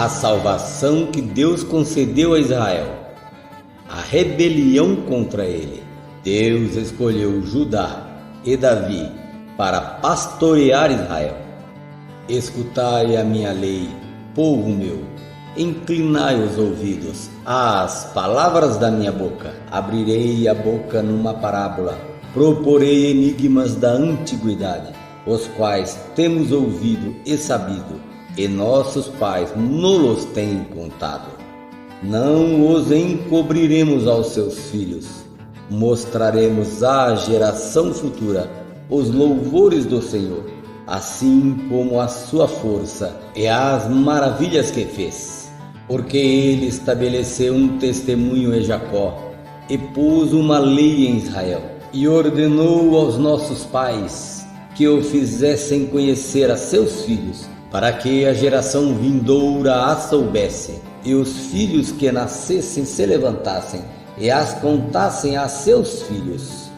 a salvação que Deus concedeu a Israel, a rebelião contra ele. Deus escolheu Judá e Davi para pastorear Israel. Escutai a minha lei, povo meu, inclinai os ouvidos às palavras da minha boca. Abrirei a boca numa parábola, proporei enigmas da antiguidade, os quais temos ouvido e sabido, e nossos pais nos têm contado. Não os encobriremos aos seus filhos, mostraremos à geração futura os louvores do Senhor, assim como a sua força e as maravilhas que fez. Porque ele estabeleceu um testemunho em Jacó e pôs uma lei em Israel, e ordenou aos nossos pais que o fizessem conhecer a seus filhos, para que a geração vindoura as soubesse, e os filhos que nascessem se levantassem e as contassem a seus filhos,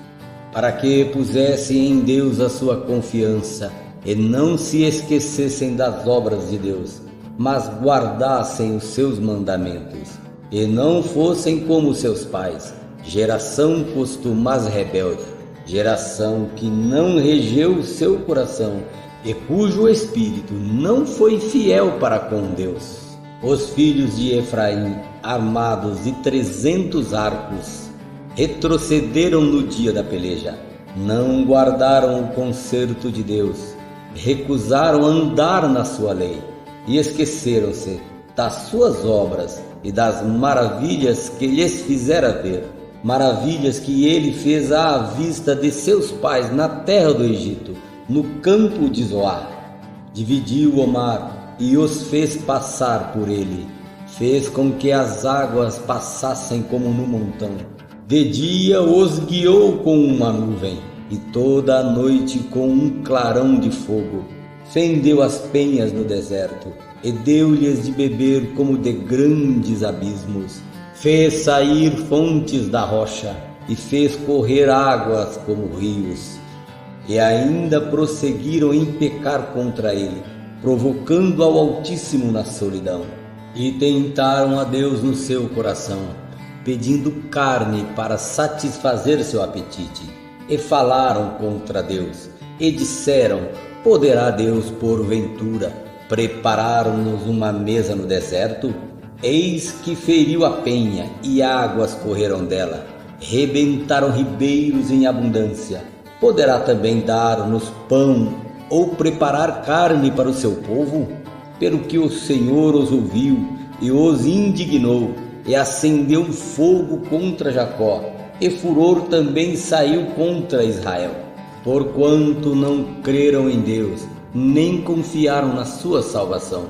para que pusessem em Deus a sua confiança e não se esquecessem das obras de Deus, mas guardassem os seus mandamentos, e não fossem como seus pais, geração costumaz rebelde, geração que não regeu o seu coração e cujo espírito não foi fiel para com Deus. Os filhos de Efraim, armados de 300 arcos, retrocederam no dia da peleja, não guardaram o concerto de Deus, recusaram andar na sua lei e esqueceram-se das suas obras e das maravilhas que lhes fizera ver, maravilhas que ele fez à vista de seus pais na terra do Egito, no campo de Zoar. Dividiu o mar e os fez passar por ele, fez com que as águas passassem como no montão. De dia os guiou com uma nuvem, e toda a noite com um clarão de fogo. Fendeu as penhas no deserto, e deu-lhes de beber como de grandes abismos. Fez sair fontes da rocha, e fez correr águas como rios. E ainda prosseguiram em pecar contra ele, provocando ao Altíssimo na solidão. E tentaram a Deus no seu coração, pedindo carne para satisfazer seu apetite. E falaram contra Deus, e disseram: poderá Deus porventura preparar-nos uma mesa no deserto? Eis que feriu a penha, e águas correram dela, rebentaram ribeiros em abundância. Poderá também dar-nos pão, ou preparar carne para o seu povo? Pelo que o Senhor os ouviu, e os indignou, e acendeu um fogo contra Jacó, e furor também saiu contra Israel. Porquanto não creram em Deus, nem confiaram na sua salvação,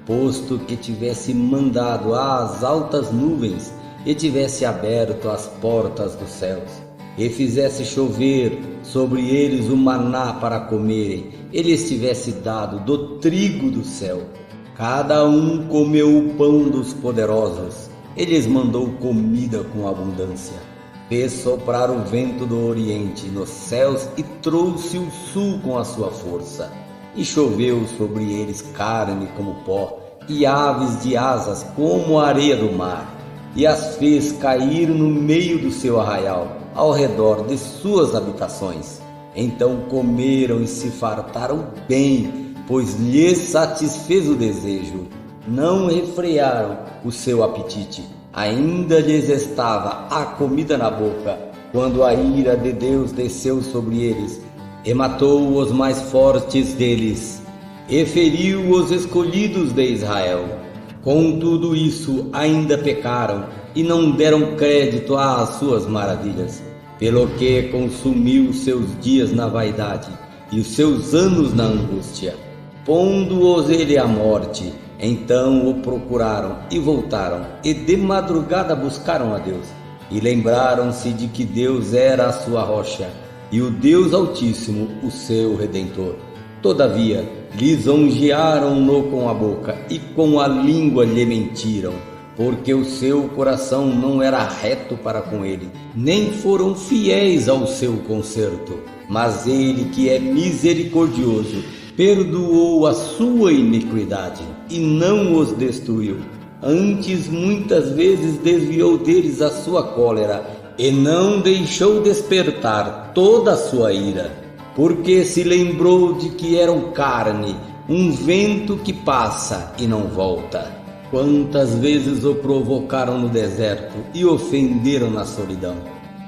posto que tivesse mandado às altas nuvens, e tivesse aberto as portas dos céus, e fizesse chover sobre eles o maná para comerem, e lhes tivesse dado do trigo do céu. Cada um comeu o pão dos poderosos, e lhes mandou comida com abundância. Fez soprar o vento do oriente nos céus e trouxe o sul com a sua força. E choveu sobre eles carne como pó, e aves de asas como a areia do mar. E as fez cair no meio do seu arraial, ao redor de suas habitações. Então comeram e se fartaram bem, pois lhes satisfez o desejo. Não refrearam o seu apetite, ainda lhes estava a comida na boca, quando a ira de Deus desceu sobre eles, e matou os mais fortes deles, e feriu os escolhidos de Israel. Com tudo isso ainda pecaram, e não deram crédito às suas maravilhas, pelo que consumiu seus dias na vaidade, e os seus anos na angústia, pondo-os ele à morte. Então o procuraram e voltaram, e de madrugada buscaram a Deus, e lembraram-se de que Deus era a sua rocha, e o Deus Altíssimo o seu Redentor. Todavia lisonjearam-no com a boca, e com a língua lhe mentiram, porque o seu coração não era reto para com ele, nem foram fiéis ao seu concerto. Mas ele, que é misericordioso, perdoou a sua iniquidade e não os destruiu. Antes, muitas vezes desviou deles a sua cólera e não deixou despertar toda a sua ira, porque se lembrou de que eram carne, um vento que passa e não volta. Quantas vezes o provocaram no deserto e ofenderam na solidão.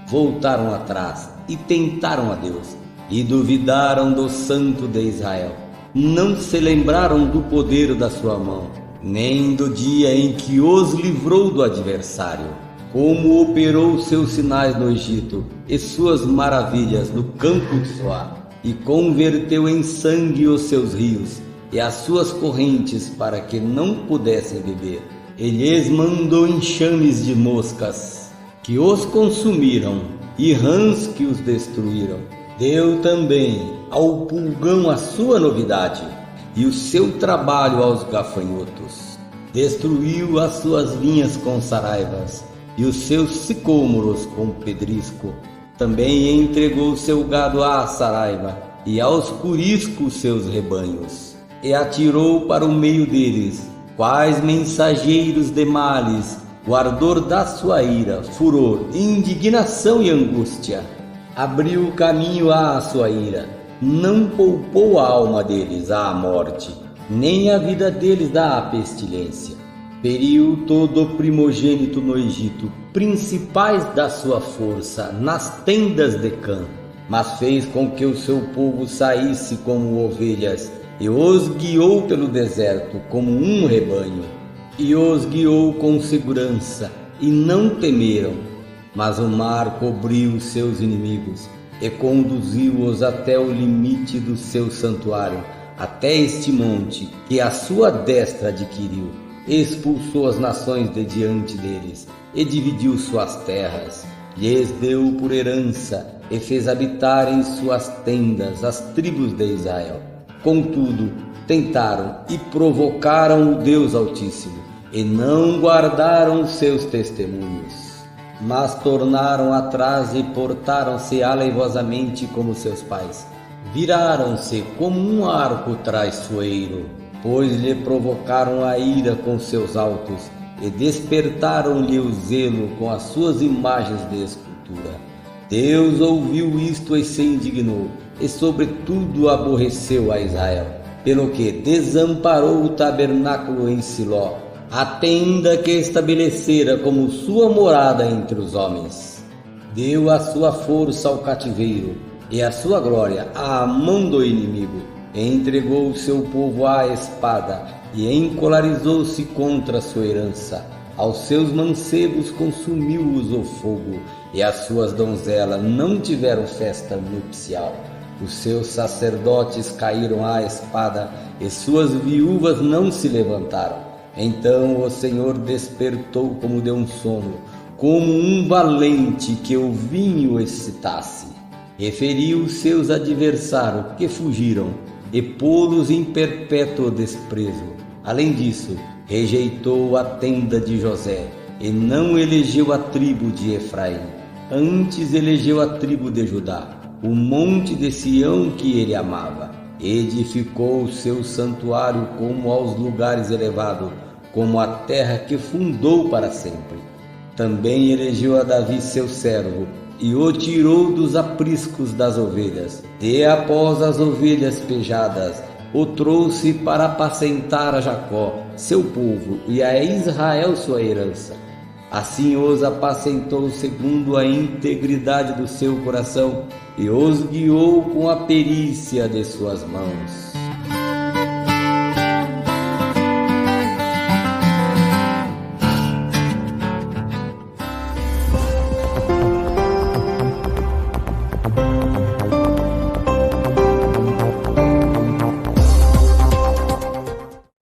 Voltaram atrás e tentaram a Deus e duvidaram do Santo de Israel. Não se lembraram do poder da sua mão, nem do dia em que os livrou do adversário, como operou seus sinais no Egito e suas maravilhas no campo de Zoar, e converteu em sangue os seus rios e as suas correntes para que não pudessem beber. Ele lhes mandou enxames de moscas que os consumiram e rãs que os destruíram. Deu também ao pulgão a sua novidade e o seu trabalho aos gafanhotos. Destruiu as suas vinhas com saraivas e os seus sicômoros com pedrisco. Também entregou seu gado à saraiva e aos curiscos seus rebanhos. E atirou para o meio deles, quais mensageiros de males, o ardor da sua ira, furor, indignação e angústia. Abriu caminho à sua ira, não poupou a alma deles à morte, nem a vida deles da pestilência. Feriu todo o primogênito no Egito, principais da sua força, nas tendas de Cã, mas fez com que o seu povo saísse como ovelhas, e os guiou pelo deserto como um rebanho, e os guiou com segurança, e não temeram. Mas o mar cobriu seus inimigos, e conduziu-os até o limite do seu santuário, até este monte que a sua destra adquiriu. Expulsou as nações de diante deles, e dividiu suas terras, lhes deu por herança, e fez habitar em suas tendas as tribos de Israel. Contudo, tentaram e provocaram o Deus Altíssimo, e não guardaram os seus testemunhos, mas tornaram atrás e portaram-se aleivosamente como seus pais. Viraram-se como um arco traiçoeiro, pois lhe provocaram a ira com seus altos, e despertaram-lhe o zelo com as suas imagens de escultura. Deus ouviu isto e se indignou, e sobretudo aborreceu a Israel, pelo que desamparou o tabernáculo em Siló, a tenda que estabelecera como sua morada entre os homens. Deu a sua força ao cativeiro e a sua glória à mão do inimigo, e entregou o seu povo à espada, e encolarizou-se contra a sua herança. Aos seus mancebos consumiu-os o fogo, e as suas donzelas não tiveram festa nupcial. Os seus sacerdotes caíram à espada, e suas viúvas não se levantaram. Então o Senhor despertou como de um sono, como um valente que o vinho excitasse. E feriu seus adversários que fugiram, e pô-los em perpétuo desprezo. Além disso, rejeitou a tenda de José, e não elegeu a tribo de Efraim. Antes elegeu a tribo de Judá, o monte de Sião que ele amava. Edificou o seu santuário como aos lugares elevados, como a terra que fundou para sempre. Também elegeu a Davi seu servo, e o tirou dos apriscos das ovelhas. E após as ovelhas pejadas, o trouxe para apacentar a Jacó, seu povo, e a Israel sua herança. Assim os apacentou segundo a integridade do seu coração, e os guiou com a perícia de suas mãos.